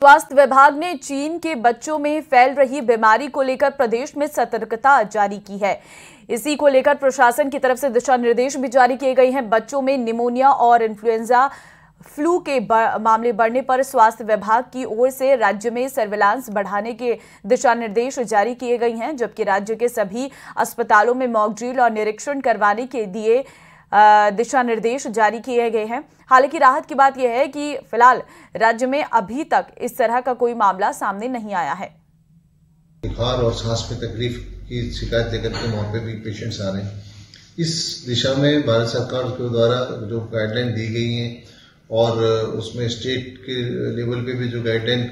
स्वास्थ्य विभाग ने चीन के बच्चों में फैल रही बीमारी को लेकर प्रदेश में सतर्कता जारी की है। इसी को लेकर प्रशासन की तरफ से दिशा निर्देश भी जारी किए गए हैं। बच्चों में निमोनिया और इन्फ्लुएंजा फ्लू के मामले बढ़ने पर स्वास्थ्य विभाग की ओर से राज्य में सर्विलांस बढ़ाने के दिशा निर्देश जारी किए गए हैं, जबकि राज्य के सभी अस्पतालों में मॉक ड्रिल और निरीक्षण करवाने के लिए दिशा निर्देश जारी किए गए हैं। हालांकि राहत की बात यह है कि फिलहाल राज्य में अभी तक इस तरह का कोई मामला सामने नहीं आया है। बुखार और सांस में तकलीफ की शिकायत लेकर के वहाँ पे भी पेशेंट्स आ रहे हैं। इस दिशा में भारत सरकार के द्वारा जो गाइडलाइन दी गई हैं और उसमें स्टेट के लेवल पे भी जो गाइडलाइन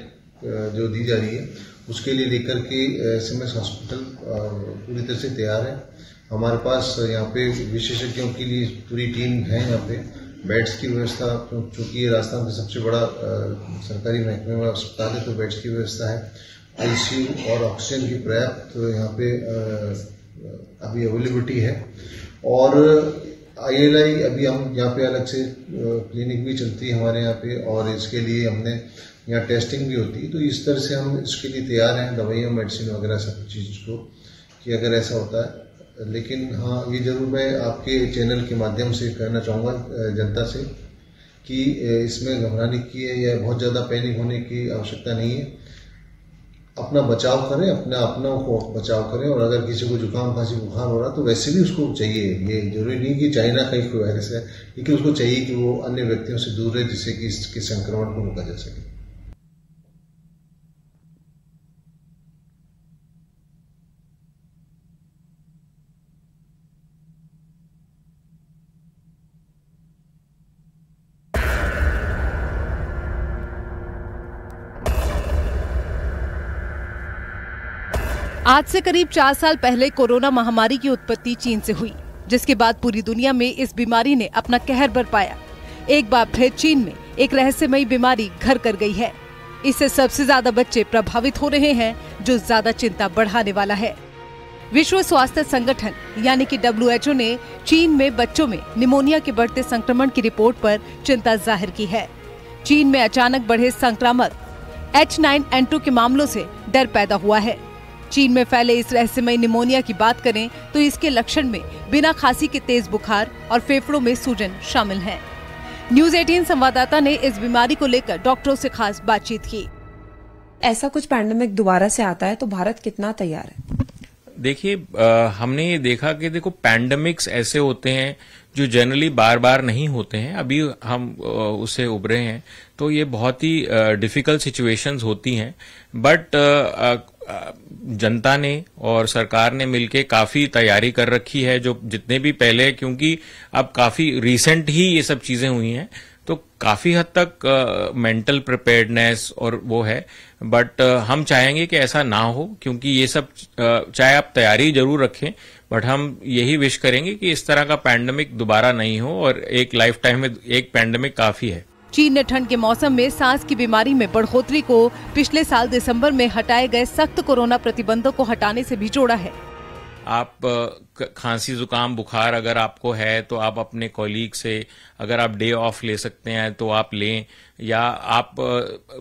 जो दी जा रही है उसके लिए लेकर के SMS हॉस्पिटल पूरी तरह से तैयार है। हमारे पास यहाँ पे विशेषज्ञों के लिए पूरी टीम है। यहाँ पे बेड्स की व्यवस्था, चूंकि ये राजस्थान का सबसे बड़ा सरकारी महकमे वाला अस्पताल है, तो बेड्स की व्यवस्था है। ICU और ऑक्सीजन की पर्याप्त तो यहाँ पे अभी अवेलेबिलिटी है। और ILI अभी हम यहाँ पे अलग से क्लिनिक भी चलती है हमारे यहाँ पे, और इसके लिए हमने यहाँ टेस्टिंग भी होती है। तो इस तरह से हम इसके लिए तैयार हैं, दवाइयाँ, मेडिसिन वगैरह सब चीज़ को, कि अगर ऐसा होता है। लेकिन हाँ, ये जरूर मैं आपके चैनल के माध्यम से कहना चाहूँगा जनता से कि इसमें घबराने की या बहुत ज़्यादा पैनिक होने की आवश्यकता नहीं है। अपना बचाव करें, अपनों को बचाव करें। और अगर किसी को जुकाम, खांसी, बुखार हो रहा तो वैसे भी उसको चाहिए, ये जरूरी नहीं कि चाइना का ही कोई वायरस है, लेकिन उसको चाहिए कि वो अन्य व्यक्तियों से दूर रहे, जिससे कि इसके संक्रमण को रोका जा सके। आज से करीब 4 साल पहले कोरोना महामारी की उत्पत्ति चीन से हुई, जिसके बाद पूरी दुनिया में इस बीमारी ने अपना कहर बरपाया। एक बार फिर चीन में एक रहस्यमयी बीमारी घर कर गई है। इससे सबसे ज्यादा बच्चे प्रभावित हो रहे हैं, जो ज्यादा चिंता बढ़ाने वाला है। विश्व स्वास्थ्य संगठन यानी कि WHO ने चीन में बच्चों में निमोनिया के बढ़ते संक्रमण की रिपोर्ट पर चिंता जाहिर की है। चीन में अचानक बढ़े संक्रामक H9N2 के मामलों से डर पैदा हुआ है। चीन में फैले इस रहस्यमयी निमोनिया की बात करें तो इसके लक्षण में बिना खांसी के तेज बुखार और फेफड़ों में सूजन शामिल हैं। न्यूज़ 18 संवाददाता ने इस बीमारी को लेकर डॉक्टरों से खास बातचीत की। ऐसा कुछ पैंडेमिक दोबारा से आता है तो भारत कितना तैयार है? देखिए, हमने ये देखा कि देखो, पैंडेमिक्स ऐसे होते हैं जो जनरली बार बार नहीं होते हैं। अभी हम उससे उभरे हैं, तो ये बहुत ही डिफिकल्ट सिचुएशंस होती हैं। बट जनता ने और सरकार ने मिलके काफी तैयारी कर रखी है, जो जितने भी पहले, क्योंकि अब काफी रिसेंट ही ये सब चीजें हुई हैं, तो काफी हद तक मेंटल प्रिपेयर्डनेस और वो है। बट हम चाहेंगे कि ऐसा ना हो, क्योंकि ये सब चाहे आप तैयारी जरूर रखें, बट हम यही विश करेंगे कि इस तरह का पैंडेमिक दोबारा नहीं हो, और एक लाइफ टाइम में एक पैंडेमिक काफी है। चीन ने ठंड के मौसम में सांस की बीमारी में बढ़ोतरी को पिछले साल दिसंबर में हटाए गए सख्त कोरोना प्रतिबंधों को हटाने से भी जोड़ा है। आप खांसी, जुकाम, बुखार अगर आपको है तो आप अपने कॉलीग से, अगर आप डे ऑफ ले सकते हैं तो आप लें, या आप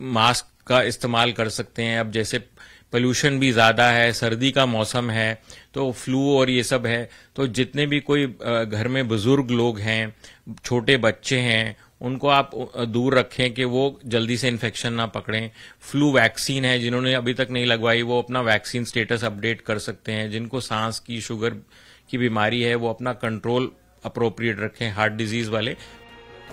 मास्क का इस्तेमाल कर सकते हैं। अब जैसे पोल्यूशन भी ज्यादा है, सर्दी का मौसम है, तो फ्लू और ये सब है, तो जितने भी कोई घर में बुजुर्ग लोग हैं, छोटे बच्चे हैं, उनको आप दूर रखें कि वो जल्दी से इन्फेक्शन ना पकड़ें। फ्लू वैक्सीन है, जिन्होंने अभी तक नहीं लगवाई वो अपना वैक्सीन स्टेटस अपडेट कर सकते हैं। जिनको सांस की, शुगर की बीमारी है, वो अपना कंट्रोल अप्रोप्रिएट रखें, हार्ट डिजीज वाले।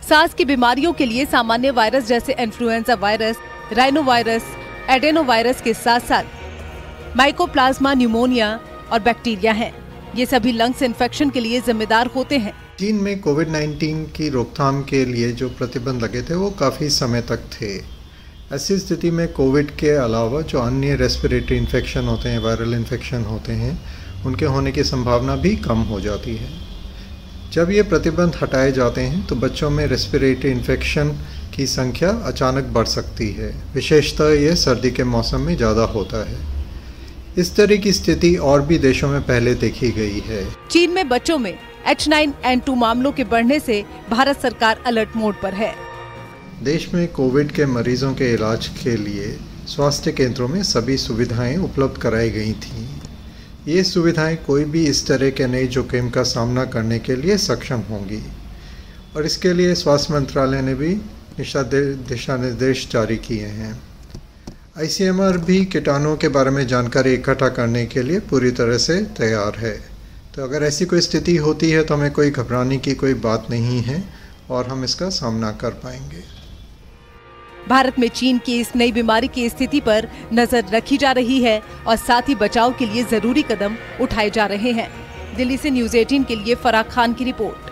सांस की बीमारियों के लिए सामान्य वायरस जैसे influenza virus, rhino virus, adeno virus के साथ साथ माइकोप्लाज्मा न्यूमोनिया और बैक्टीरिया हैं। ये सभी लंग्स इन्फेक्शन के लिए जिम्मेदार होते हैं। चीन में कोविड-19 की रोकथाम के लिए जो प्रतिबंध लगे थे वो काफ़ी समय तक थे। ऐसी स्थिति में कोविड के अलावा जो अन्य रेस्पिरेटरी इन्फेक्शन होते हैं, वायरल इन्फेक्शन होते हैं, उनके होने की संभावना भी कम हो जाती है। जब ये प्रतिबंध हटाए जाते हैं तो बच्चों में रेस्पिरेटरी इन्फेक्शन की संख्या अचानक बढ़ सकती है। विशेषतः ये सर्दी के मौसम में ज़्यादा होता है। इस तरह की स्थिति और भी देशों में पहले देखी गई है। चीन में बच्चों में H9N2 मामलों के बढ़ने से भारत सरकार अलर्ट मोड पर है। देश में कोविड के मरीजों के इलाज के लिए स्वास्थ्य केंद्रों में सभी सुविधाएं उपलब्ध कराई गई थीं। ये सुविधाएं कोई भी इस तरह के नए जोखिम का सामना करने के लिए सक्षम होंगी और इसके लिए स्वास्थ्य मंत्रालय ने भी दिशा निर्देश जारी किए हैं। ICMR भी कीटाणुओं के बारे में जानकारी इकट्ठा करने के लिए पूरी तरह से तैयार है। तो अगर ऐसी कोई स्थिति होती है तो हमें कोई घबराने की कोई बात नहीं है और हम इसका सामना कर पाएंगे। भारत में चीन की इस नई बीमारी की स्थिति पर नजर रखी जा रही है और साथ ही बचाव के लिए जरूरी कदम उठाए जा रहे हैं। दिल्ली से न्यूज़ 18 के लिए फराह खान की रिपोर्ट।